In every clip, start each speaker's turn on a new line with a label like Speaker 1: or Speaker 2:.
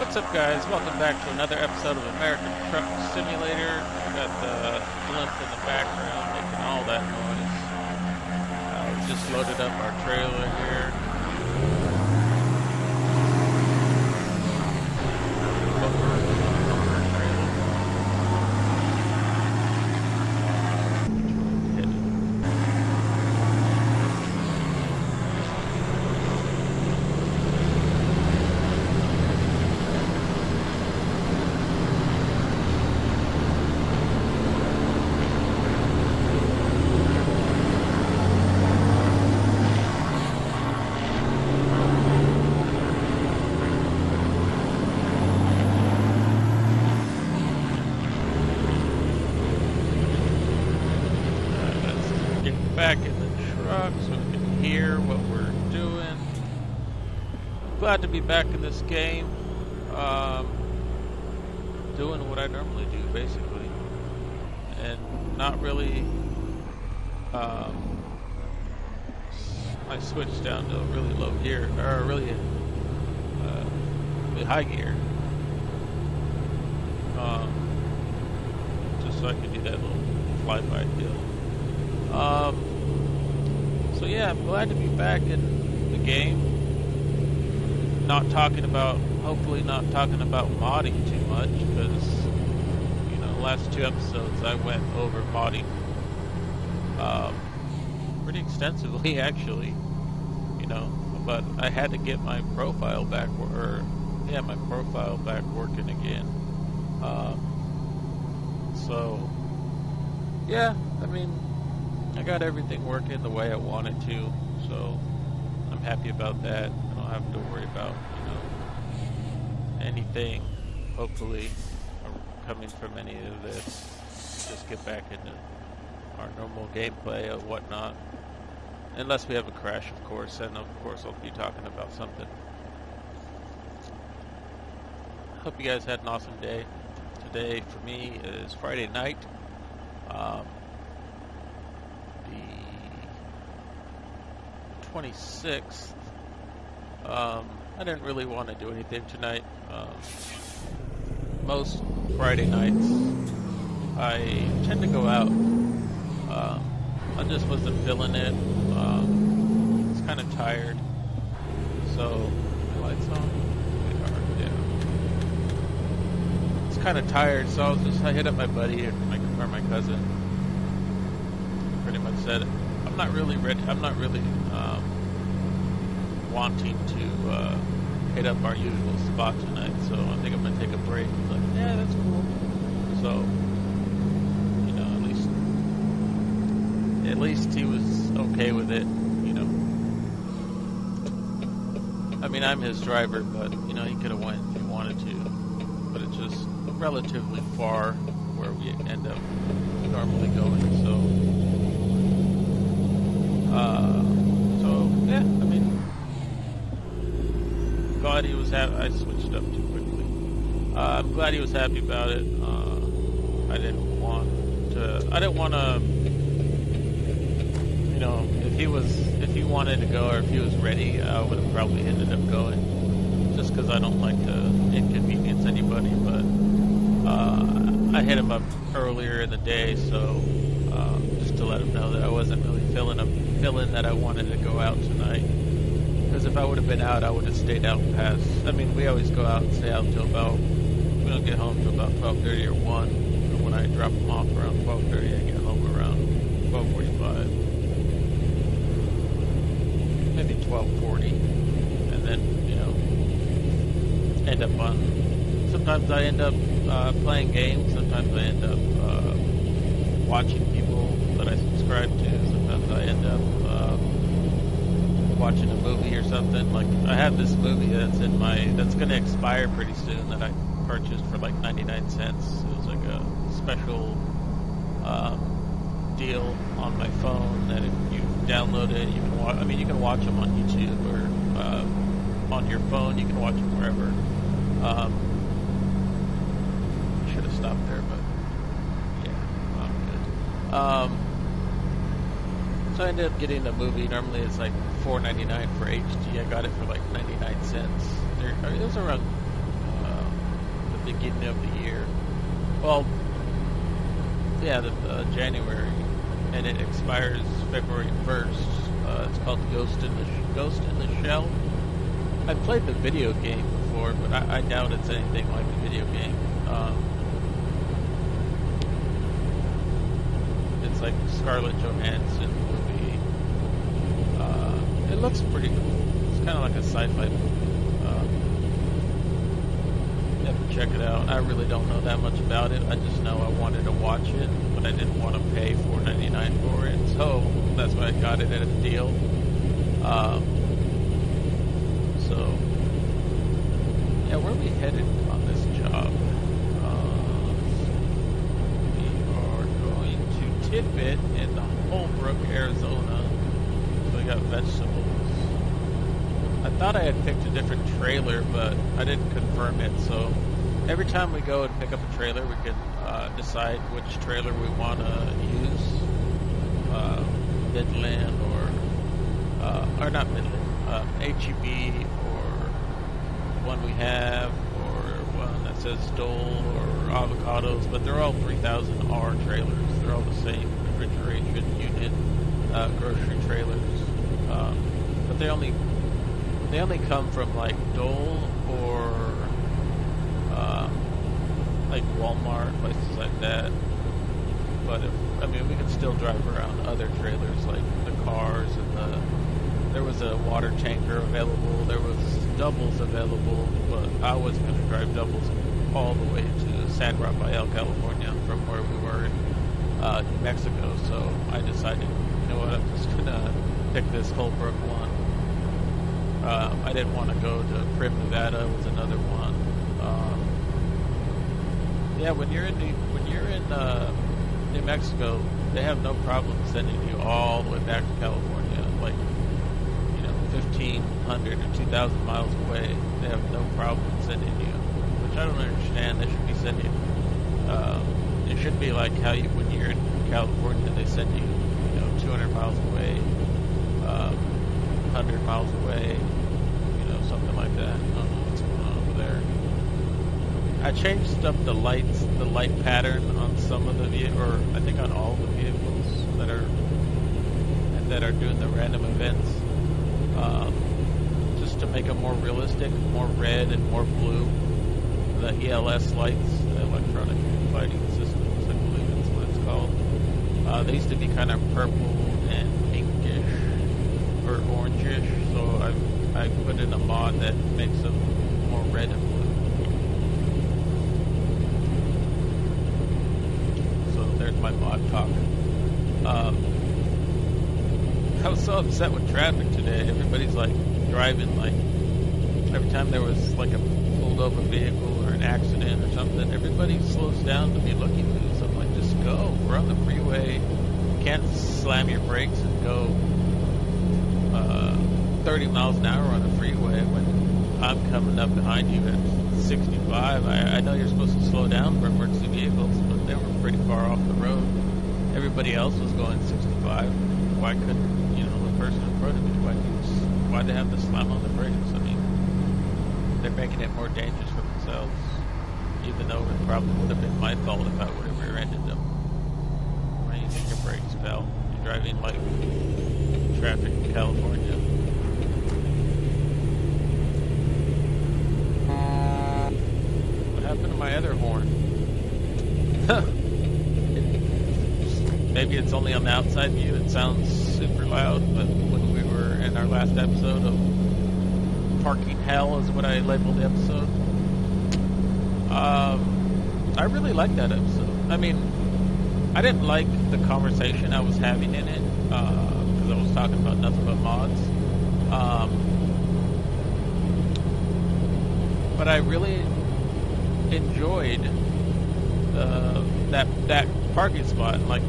Speaker 1: What's up, guys? Welcome back to another episode of American Truck Simulator. We got the blimp in the background making all that noise. We just loaded up our trailer here. Back in the truck so we can hear what we're doing. Glad to be back in this game. Doing what I normally do, basically. And not really... I switched down to a really low gear, or really high gear. Just so I could do that little flyby deal. So yeah, I'm glad to be back in the game. Hopefully not talking about modding too much, because, you know, the last two episodes I went over modding, pretty extensively actually, you know, but I had to get my profile back, my profile back working again. So, yeah, I mean, I got everything working the way I wanted to, so I'm happy about that. I don't have to worry about, you know, anything, hopefully, coming from any of this. Just get back into our normal gameplay or whatnot. Unless we have a crash, of course, and of course I'll be talking about something. Hope you guys had an awesome day. Today, for me, is Friday night. The 26th. I didn't really want to do anything tonight. Most Friday nights I tend to go out. I just wasn't feeling it. It's kind of tired. So, my lights on? Yeah. It's kind of tired, so I hit up my buddy or my cousin. Pretty much said, I'm not really ready. I'm not really wanting to hit up our usual spot tonight, so I think I'm gonna take a break. He's like, yeah, that's cool. So, you know, at least he was okay with it. You know, I mean, I'm his driver, but you know, he could have went if he wanted to, but it's just relatively far where we end up normally going. So yeah, I mean, glad he was happy. I switched up too quickly. I'm glad he was happy about it. I didn't want to, you know, if he wanted to go or if he was ready, I would have probably ended up going, just because I don't like to inconvenience anybody, but I hit him up earlier in the day, so just to let him know that I wasn't really feeling that I wanted to go out tonight. Because if I would have been out, I would have stayed out past. I mean, we always go out and stay out until about. We don't get home till about 12:30 or 1. And when I drop them off around 12:30, I get home around 12:45, maybe 12:40, and then, you know, end up on. Sometimes I end up playing games. Sometimes I end up watching people that I subscribe to. Sometimes I end up watching a movie or something. Like, I have this movie that's going to expire pretty soon that I purchased for like 99 cents. It was like a special deal on my phone that if you download it, you can watch. I mean, you can watch them on YouTube or on your phone. You can watch them wherever. Should have stopped there, but yeah, I'm good. So I ended up getting the movie. Normally it's like $4.99 for HD. I got it for like 99 cents. It was around beginning of the year. Well, yeah, January, and it expires February 1st. It's called Ghost in the Shell. I played the video game before, but I doubt it's anything like the video game. It's like Scarlett Johansson movie. It looks pretty cool. It's kind of like a sci-fi movie. You have to check it out. I really don't know that much about it. I just know I wanted to watch it, but I didn't want to pay $4.99 for it, so that's why I got it at a deal. So, yeah, where are we headed on this job? We are going to Tidbit in Holbrook, Arizona. So we got vegetables. I thought I had picked a different trailer, but I didn't confirm it. So every time we go and pick up a trailer, we can decide which trailer we want to use. Midland or not Midland, HEB, or one we have, or one that says Dole or Avocados, but they're all 3000R trailers. They're all the same refrigeration unit, grocery trailers, but they only come from like Dole or like Walmart, places like that. But we can still drive around other trailers like the cars and there was a water tanker available. There was doubles available, but I wasn't going to drive doubles all the way to San Rafael, California, from where we were in New Mexico. So I decided, you know what, I'm just going to pick this Holbrook one. I didn't want to go to Prim, Nevada was another one. Yeah, when you're in New Mexico, they have no problem sending you all the way back to California, like 1,500 or 2,000 miles away. They have no problem sending you, which I don't understand. They should be sending. It should be like how when you're in California, they send you, 200 miles away, 100 miles away, something like that. I don't know what's going on over there. I changed up the light pattern on some of the vehicles, or I think on all the vehicles that are doing the random events, just to make them more realistic, more red and more blue. The ELS lights, the electronic lighting systems, I believe that's what it's called. They used to be kind of purple and pinkish or orangish, so I put in a mod that makes them more red and blue. There's my mod talk. I was so upset with traffic today. Everybody's like driving, like every time there was like a pulled over vehicle or an accident or something, everybody slows down to be looking at you. So I'm like, just go. We're on the freeway. You can't slam your brakes and go 30 miles an hour on the freeway when I'm coming up behind you at 65. I know you're supposed to slow down for emergency vehicles, but they were pretty far off the road. Everybody else was going 65. Why couldn't, the person in front of me, why'd they have to slam on the brakes? I mean, they're making it more dangerous for themselves, even though it probably would have been my fault if I would have rear-ended them. Why do you think your brakes fell? You're driving like traffic in California. What happened to my other horn? Maybe it's only on the outside view. It sounds super loud, but when we were in our last episode of Parking Hell is what I labeled the episode. I really liked that episode. I mean, I didn't like the conversation I was having in it, because I was talking about nothing but mods. But I really enjoyed that parking spot. Like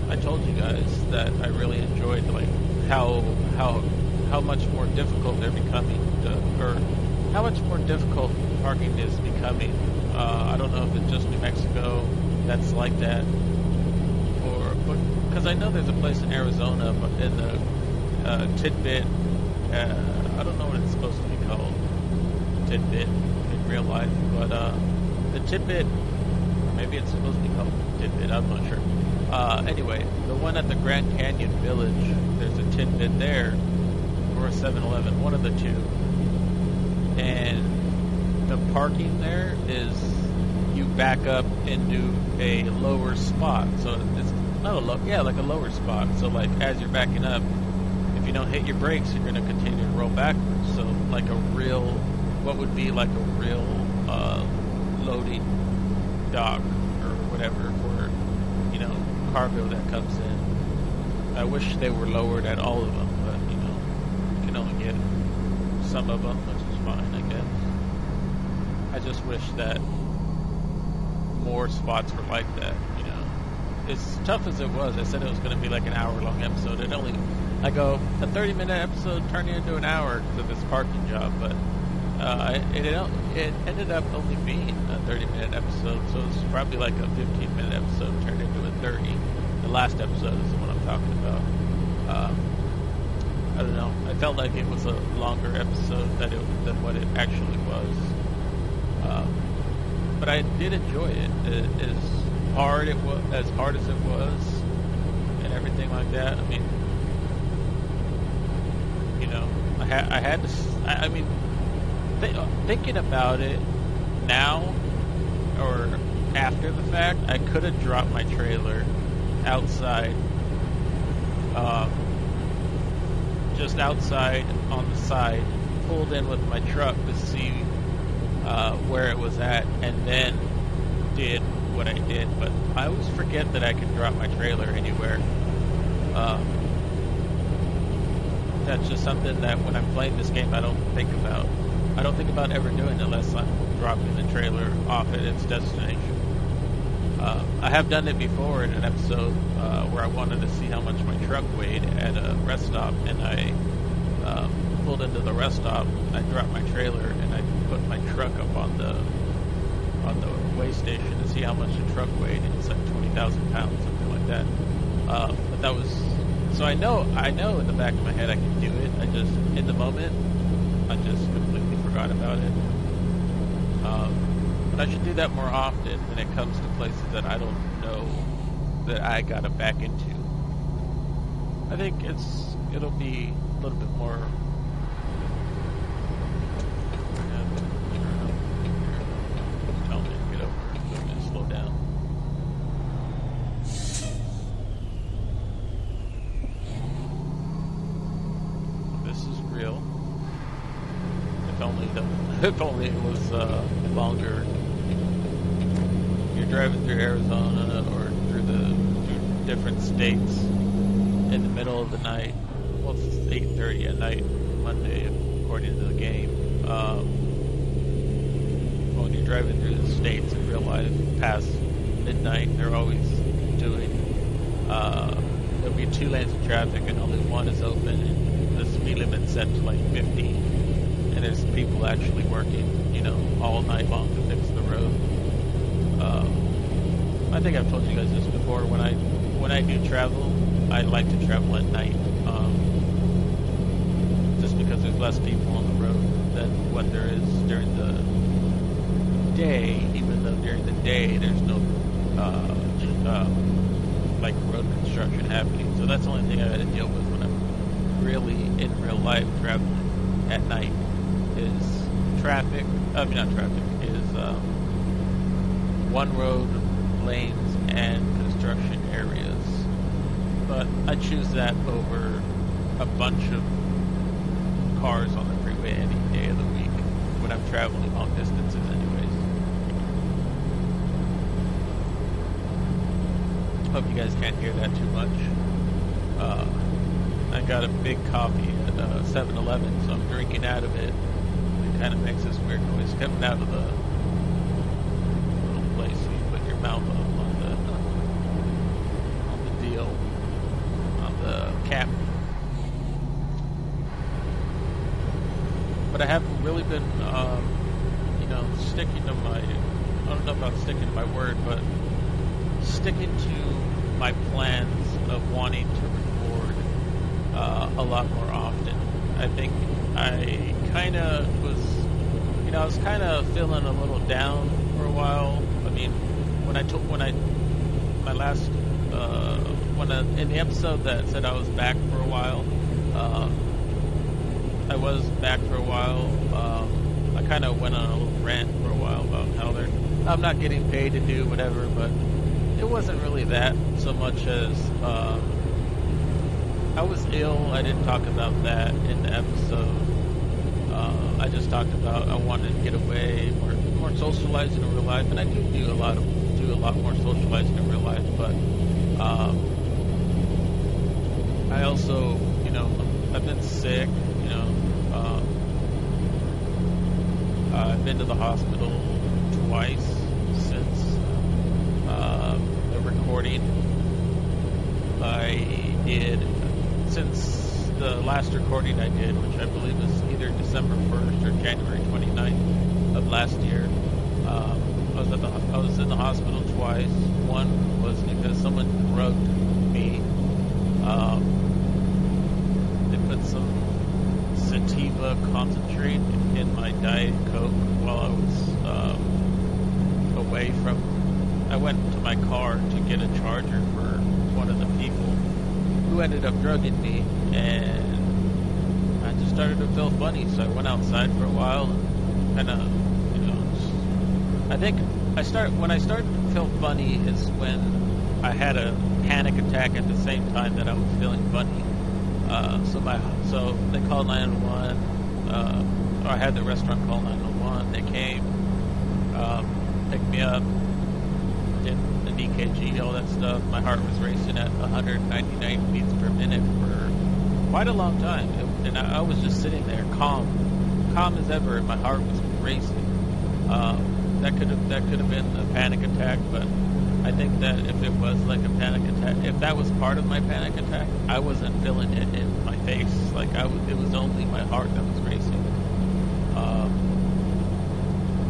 Speaker 1: I told you guys that I really enjoyed like how much more difficult they're becoming, or how much more difficult parking is becoming. I don't know if it's just New Mexico that's like that, or because I know there's a place in Arizona, but in the Tidbit. I don't know what it's supposed to be called, Tidbit in real life, but the Tidbit, maybe it's supposed to be called Tidbit, I'm not sure. Anyway, the one at the Grand Canyon Village, there's a Tidbit there, or a 7-Eleven, one of the two. And the parking there is, you back up into a lower spot. So it's not a like a lower spot. So like as you're backing up, if you don't hit your brakes, you're going to continue to roll backwards. So like what would be like a real loading dock or whatever for, cargo that comes in. I wish they were lowered at all of them, but you can only get some of them, which is fine, I guess. I just wish that more spots were like that, As tough as it was, I said it was going to be like an hour-long episode. A 30-minute episode turned into an hour because of this parking job, but it ended up only being a 30-minute episode, so it's probably like a 15-minute episode turned into a 30. The last episode is the one I'm talking about. I don't know. I felt like it was a longer episode than what it actually was. But I did enjoy it. As hard as it was, and everything like that. I mean, I had to. I mean, thinking about it now or after the fact, I could have dropped my trailer outside, just outside on the side, pulled in with my truck to see where it was at, and then did what I did. But I always forget that I can drop my trailer anywhere. That's just something that when I'm playing this game I don't think about. I don't think about ever doing it unless I'm dropping the trailer off at its destination. I have done it before in an episode where I wanted to see how much my truck weighed at a rest stop, and I pulled into the rest stop. I dropped my trailer and I put my truck up on the weigh station to see how much the truck weighed, and it's like 20,000 pounds, something like that. But that was so I know in the back of my head I can do it. I just in the moment I just completely forgot about it. But I should do that more often when it comes to places that I don't know that I gotta back into. I think it'll be a little bit more. Tell me to get over. Tell me to slow down. This is real. If only it was longer. You're driving through Arizona or through different states in the middle of the night. Well, it's 8:30 at night, Monday, according to the game. When you're driving through the states in real life, past midnight, they're always doing. There'll be 2 lanes of traffic and only one is open, and the speed limit's set to like 50. And there's people actually working, all night long to fix the road. I think I've told you guys this before. When I do travel, I like to travel at night, just because there's less people on the road than what there is during the day. Even though during the day there's no like road construction happening, so that's the only thing I had to deal with when I'm really in real life traveling at night. Is traffic, not traffic, is one road, lanes, and construction areas. But I choose that over a bunch of cars on the freeway any day of the week when I'm traveling long distances anyways. Hope you guys can't hear that too much. I got a big coffee at 7-Eleven, so I'm drinking out of it. Kind of makes this weird noise coming out of the little place you put your mouth on the deal, on the cap. But I haven't really been, sticking to my, I don't know about sticking to my word, but sticking to my plans of wanting to record a lot more often. I think I kind of was, I was kind of feeling a little down for a while. I mean, my last, in the episode that said I was back for a while, I was back for a while. I kind of went on a little rant for a while about how I'm not getting paid to do whatever, but it wasn't really that so much as I was ill. I didn't talk about that in the episode. I just talked about I wanted to get away, more socializing in real life, and I do a lot more socializing in real life. But I also, I've been sick. I've been to the hospital twice since the recording I did, since the last recording I did, which I believe was either December 1st or January 29th of last year. I was in the hospital twice. One was because someone drugged me. They put some sativa concentrate in my Diet Coke while I was away from. I went to my car to get a charger for one of the people who ended up drugging me, and I just started to feel funny, so I went outside for a while and kind of, I think when I started to feel funny is when I had a panic attack at the same time that I was feeling funny. So they called 911, or I had the restaurant call 911. They came, picked me up, did the EKG, all that stuff. My heart was racing at 199 beats per minute for quite a long time, and I was just sitting there, calm as ever, and my heart was racing. That could have been a panic attack, but I think that if it was like a panic attack, if that was part of my panic attack, I wasn't feeling it in my face. Like it was only my heart that was racing.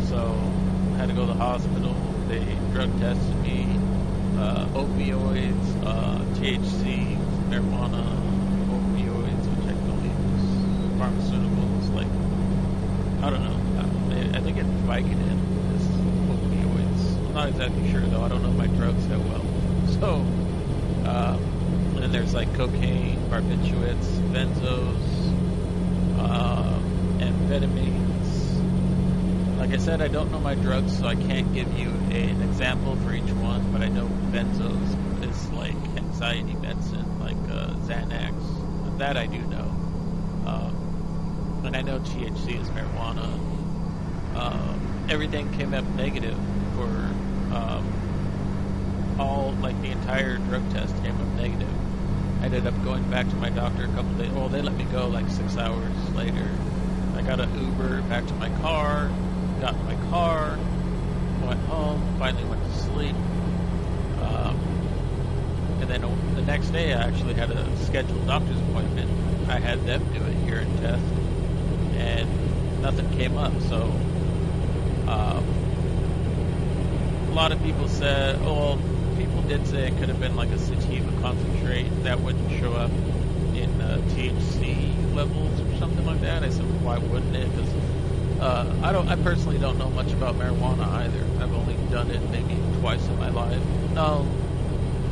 Speaker 1: So I had to go to the hospital. They drug tested me, opioids, THC, marijuana, opioids, which I believe is pharmaceuticals. Like, I don't know. I think it's Vicodin is opioids. I'm not exactly sure though. I don't know my drugs that well. So, and then there's like cocaine, barbiturates, benzos, amphetamines. Like I said, I don't know my drugs, so I can't give you an example for each one, but I know benzos is like anxiety medicine, like Xanax. That I do know. And I know THC is marijuana. Everything came up negative for the entire drug test came up negative. I ended up going back to my doctor a couple days. Well, they let me go like 6 hours later. I got an Uber back to my car, got in my car, went home, finally went to sleep. And then the next day I actually had a scheduled doctor's appointment. I had them do a urine test, and nothing came up. So a lot of people said, people did say it could have been like a sativa concentrate that wouldn't show up in THC levels or something like that. I said, why wouldn't it? Because I personally don't know much about marijuana either. I've only done it maybe twice in my life. No,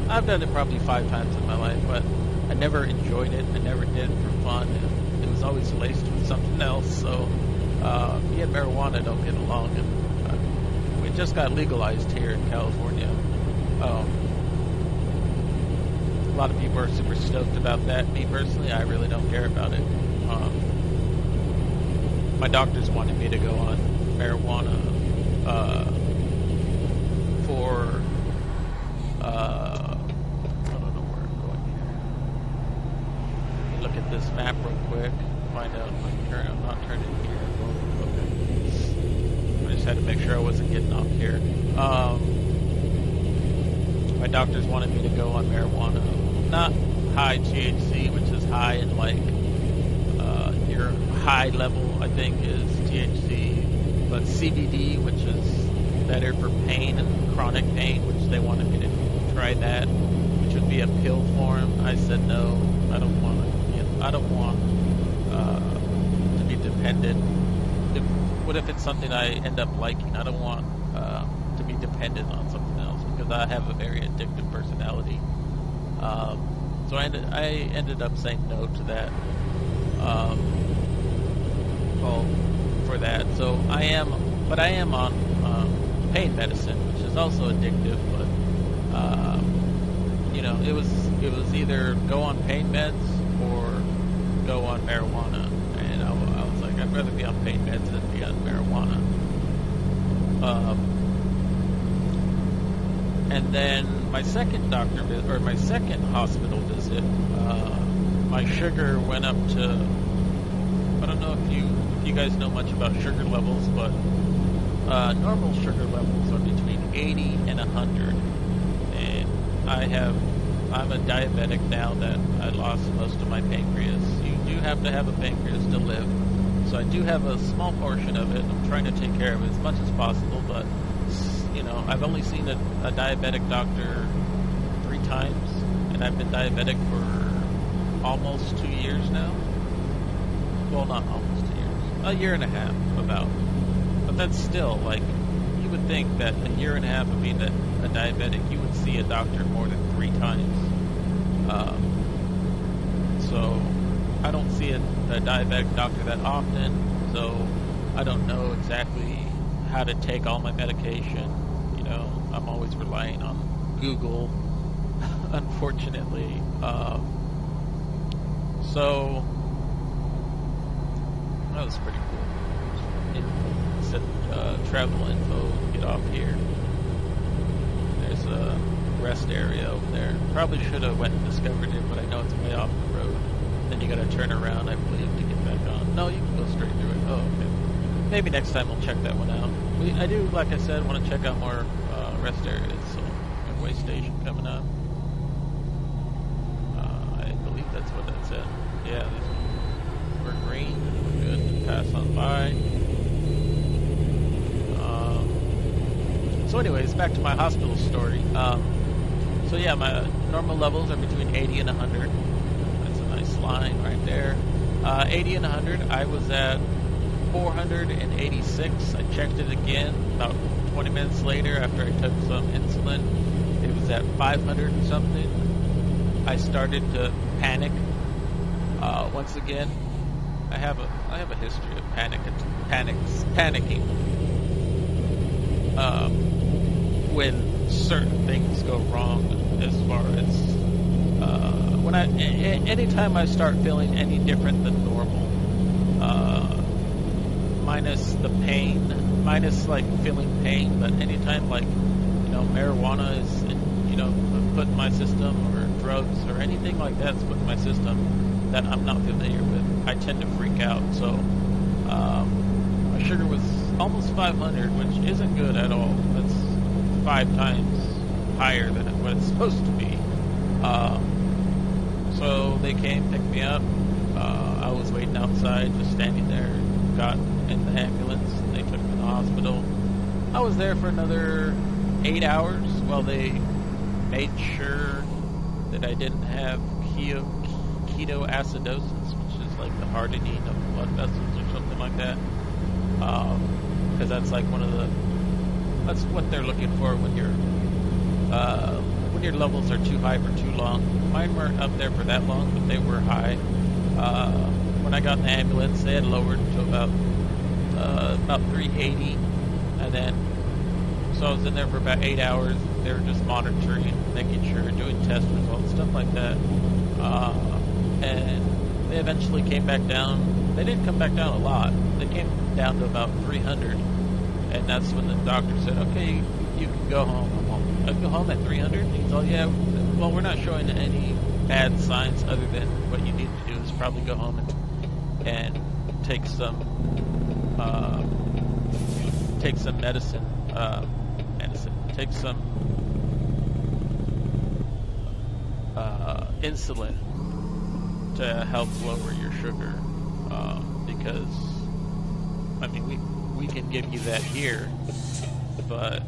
Speaker 1: I've done it probably 5 times in my life, but I never enjoyed it. I never did it for fun. It was always laced with something else. So me and marijuana don't get along, and we just got legalized here in California. A lot of people are super stoked about that. Me personally, I really don't care about it. My doctors wanted me to go on marijuana for I don't know where I'm going here. Let me look at this map real quick. Find out if I'm not turning here. Okay. I just had to make sure I wasn't getting off here. My doctors wanted me to go on marijuana, not high THC, which is high in like your high level, I think, is THC, but CBD, which is better for pain and chronic pain, which they wanted me to try that, which would be a pill form. I said no, I don't want to be dependent. What if it's something I end up liking? I don't want to be dependent on something else, because I have a very addictive personality. So I ended up saying no to that. Well, for that. So I am on pain medicine, which is also addictive. But it was either go on pain meds or go on marijuana, and I was like, I'd rather be on pain meds than be on marijuana. And then my second my second hospital visit, my sugar went up to, I don't know if you guys know much about sugar levels, but normal sugar levels are between 80 and 100. And I'm a diabetic now that I lost most of my pancreas. You do have to have a pancreas to live. So I do have a small portion of it. I'm trying to take care of it as much as possible, but I've only seen a diabetic doctor 3 times, and I've been diabetic for almost 2 years now. Well, not almost 2 years. A year and a half, about. But that's still, like, you would think that a year and a half of being a diabetic, you would see a doctor more than 3 times. So I don't see a diabetic doctor that often, so I don't know exactly how to take all my medication. I'm always relying on Google, unfortunately. So that was pretty cool. It said travel info, get off here. There's a rest area over there. Probably should have went and discovered it, but I know it's way off the road. Then you gotta turn around, I believe, to get back on. No, you can go straight through it. Oh, okay. Maybe next time we'll check that one out. I do, like I said, want to check out more rest areas. So, way station coming up. I believe that's what that said. Yeah, we're green. We're good to pass on by. So anyways, back to my hospital story. So yeah, my normal levels are between 80 and 100. That's a nice line right there. 80 and 100, I was at 486. I checked it again about 20 minutes later after I took some insulin. It was at 500 and something. I started to panic. Once again, I have a history of panicking. When certain things go wrong, as far as anytime I start feeling any different than normal, minus the pain, minus like feeling pain, but anytime like marijuana is put in my system, or drugs or anything like that's put in my system that I'm not familiar with, I tend to freak out. So my sugar was almost 500, which isn't good at all. That's 5 times higher than what it's supposed to be. So they came, picked me up. I was waiting outside, just standing there, got in the ambulance, and they took me to the hospital. I was there for another 8 hours while they made sure that I didn't have ketoacidosis, which is like the hardening of blood vessels or something like that. Because that's like that's what they're looking for when your levels are too high for too long. Mine weren't up there for that long, but they were high. When I got in the ambulance, they had lowered to about 380, and then so I was in there for about 8 hours. They were just monitoring, making sure, doing test results, stuff like that. And they eventually came back down. They didn't come back down a lot. They came down to about 300, and that's when the doctor said, "Okay, you can go home." I go home at 300. He's all, "Yeah, well, we're not showing any bad signs other than what you need to do is probably go home and take some medicine. Take some insulin to help lower your sugar, because I mean we can give you that here, but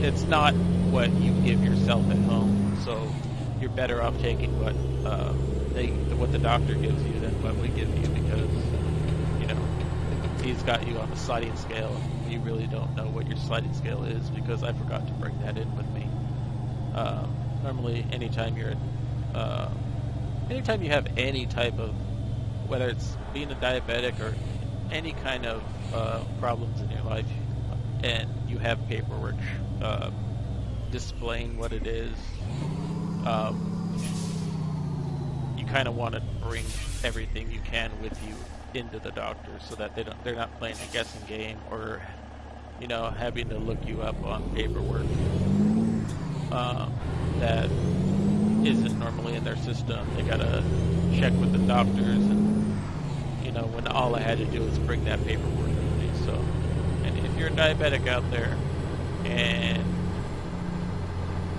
Speaker 1: it's not what you give yourself at home, so you're better off taking what the doctor gives you than what we give you, because it's got you on a sliding scale. You really don't know what your sliding scale is because I forgot to bring that in with me. Normally, anytime you have any type of, whether it's being a diabetic or any kind of problems in your life, and you have paperwork displaying what it is, you kind of want to bring everything you can with you into the doctor so that they're not playing a guessing game or having to look you up on paperwork that isn't normally in their system. They gotta check with the doctors, and when all I had to do was bring that paperwork with me. So, and if you're a diabetic out there and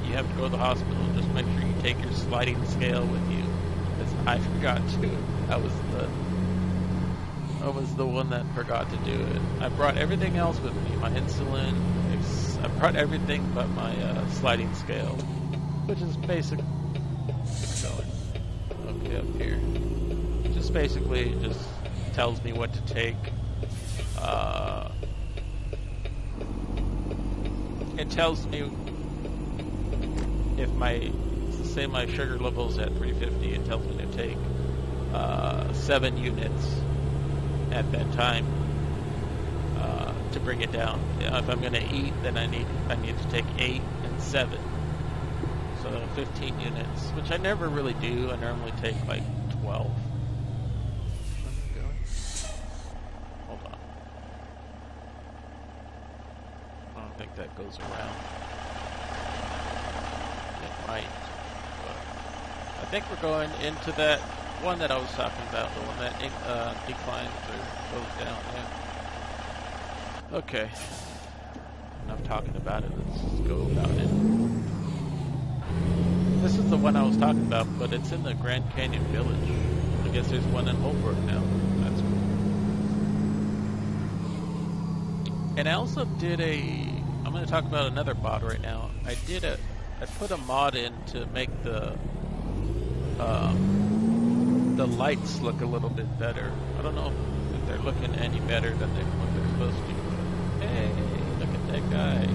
Speaker 1: you have to go to the hospital, just make sure you take your sliding scale with you, because I forgot to. I was the one that forgot to do it. I brought everything else with me, my insulin. I brought everything but my sliding scale, which is basic. Okay, up here. Just basically just tells me what to take. It tells me if say my sugar level's at 350, it tells me to take 7 units at that time to bring it down. If I'm going to eat, then I need to take 8 and 7. So 15 units, which I never really do. I normally take like 12. Hold on. I don't think that goes around. It might. But I think we're going into that one that I was talking about, the one that declines or goes down. Yeah. Okay. Enough talking about it. Let's just go about it. This is the one I was talking about, but it's in the Grand Canyon Village. I guess there's one in Holbrook now. That's cool. And I also did I'm going to talk about another mod right now. I put a mod in to make the lights look a little bit better. I don't know if they're looking any better than what they're supposed to. But hey, look at that guy.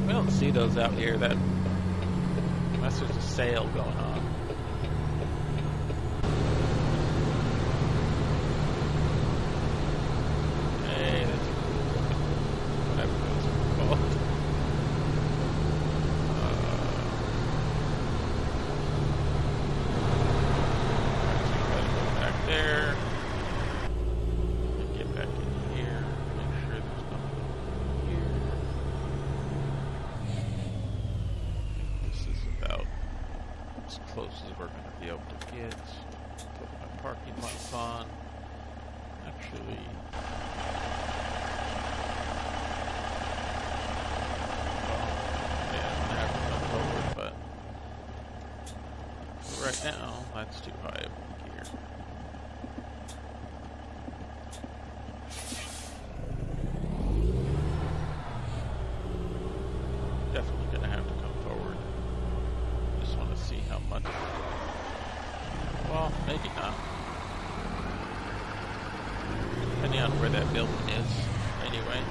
Speaker 1: We don't see those out here, unless there's a sale going on. Hey, that's whatever those are called. Back there. Get back in here. Make sure there's nothing here. This is about as close as we're going to be able to get. Put my parking lights on. Actually, I'm going to have to come forward, but right now, that's too high of a gear. Definitely going to have to come forward. Just want to see how much. Well, maybe not. Depending on where that building is, anyway.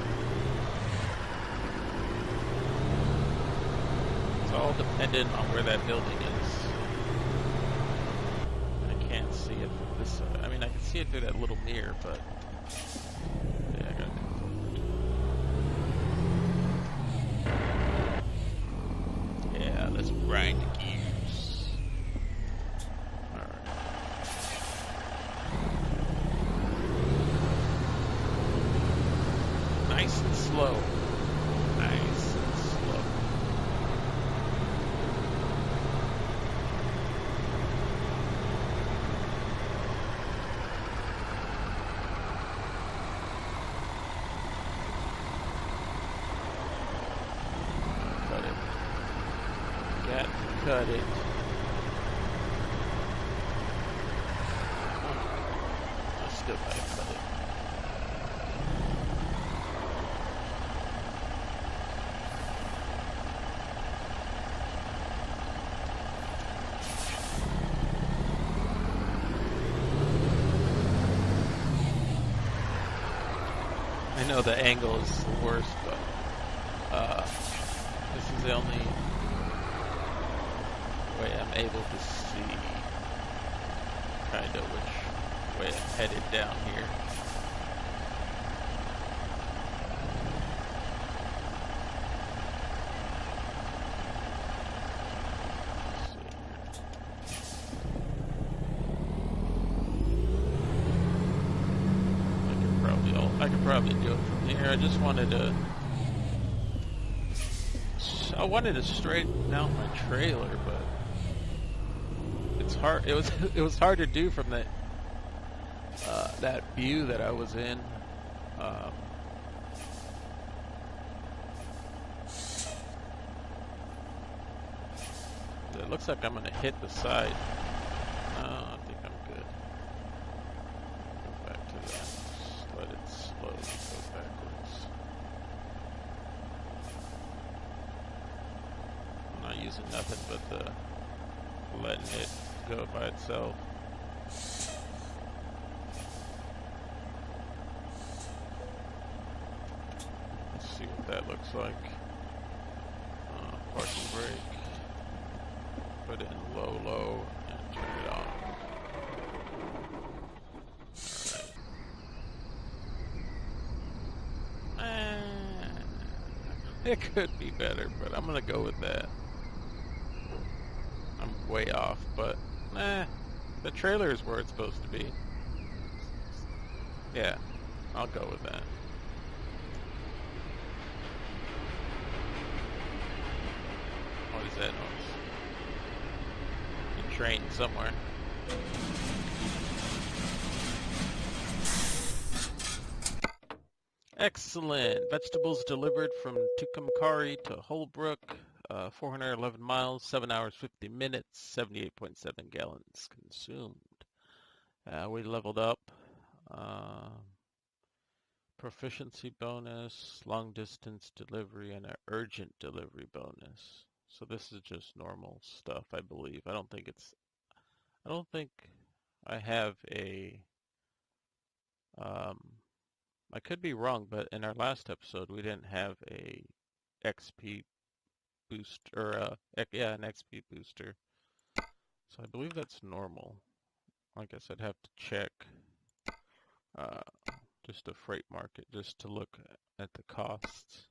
Speaker 1: It's all dependent on where that building is. I can't see it from this side. I mean, I can see it through that little mirror, but yeah, I gotta come forward. Yeah, let's grind the gears. Alright. Nice and slow. Nice and slow. Cut it. Got to cut it. I still gotta cut it. know the angle is the worst, but this is the only way I'm able to see kind of which way I'm headed down here. I could probably do it from here. I just wanted to. I wanted to straighten out my trailer, but it's hard. It was hard to do from that view that I was in. It looks like I'm gonna hit the side. No, I think I'm good. Go back to that. Let it slowly go backwards. I'm not using nothing but letting it go by itself. Let's see what that looks like. Parking brake. Put it in low, and turn it on. It could be better, but I'm gonna go with that. I'm way off, but the trailer is where it's supposed to be. Yeah, I'll go with that. What is that noise? A train somewhere. Excellent. Vegetables delivered from Tucumcari to Holbrook. 411 miles, 7 hours, 50 minutes, 78.7 gallons consumed. We leveled up. Proficiency bonus, long distance delivery, and an urgent delivery bonus. So this is just normal stuff, I believe. I don't think I have a, I could be wrong, but in our last episode, we didn't have a XP boost, or an XP booster. So I believe that's normal. I guess I'd have to check just a freight market, just to look at the costs.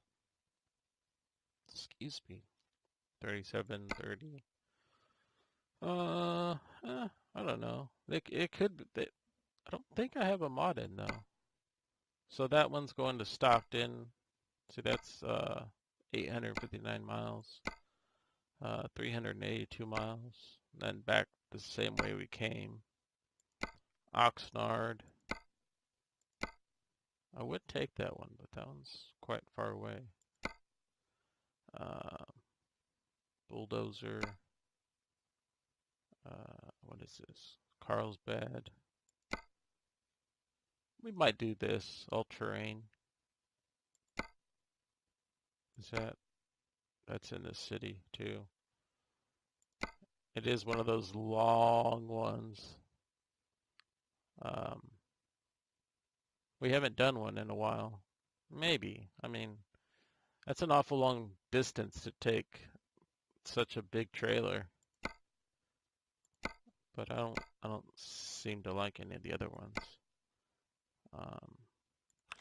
Speaker 1: Excuse me. 37.30. I don't know. It could. I don't think I have a mod in though. So that one's going to Stockton. See, that's 859 miles, 382 miles, and then back the same way we came. Oxnard. I would take that one, but that one's quite far away. Bulldozer. What is this? Carlsbad. We might do this. All-terrain. Is that's in the city too. It is one of those long ones. We haven't done one in a while. Maybe. I mean, that's an awful long distance to take such a big trailer. But I don't seem to like any of the other ones.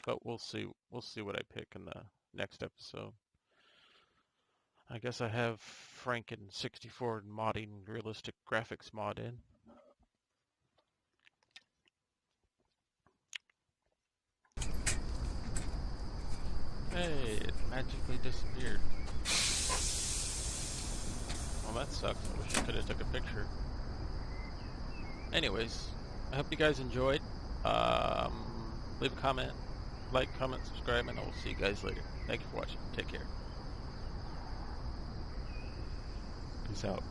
Speaker 1: But we'll see what I pick in the next episode. I guess I have Franken 64 modding realistic graphics mod in. Hey, it magically disappeared. Well, that sucks. I wish I could have took a picture. Anyways, I hope you guys enjoyed. Leave a comment, like, comment, subscribe, and I will see you guys later. Thank you for watching. Take care. Peace out.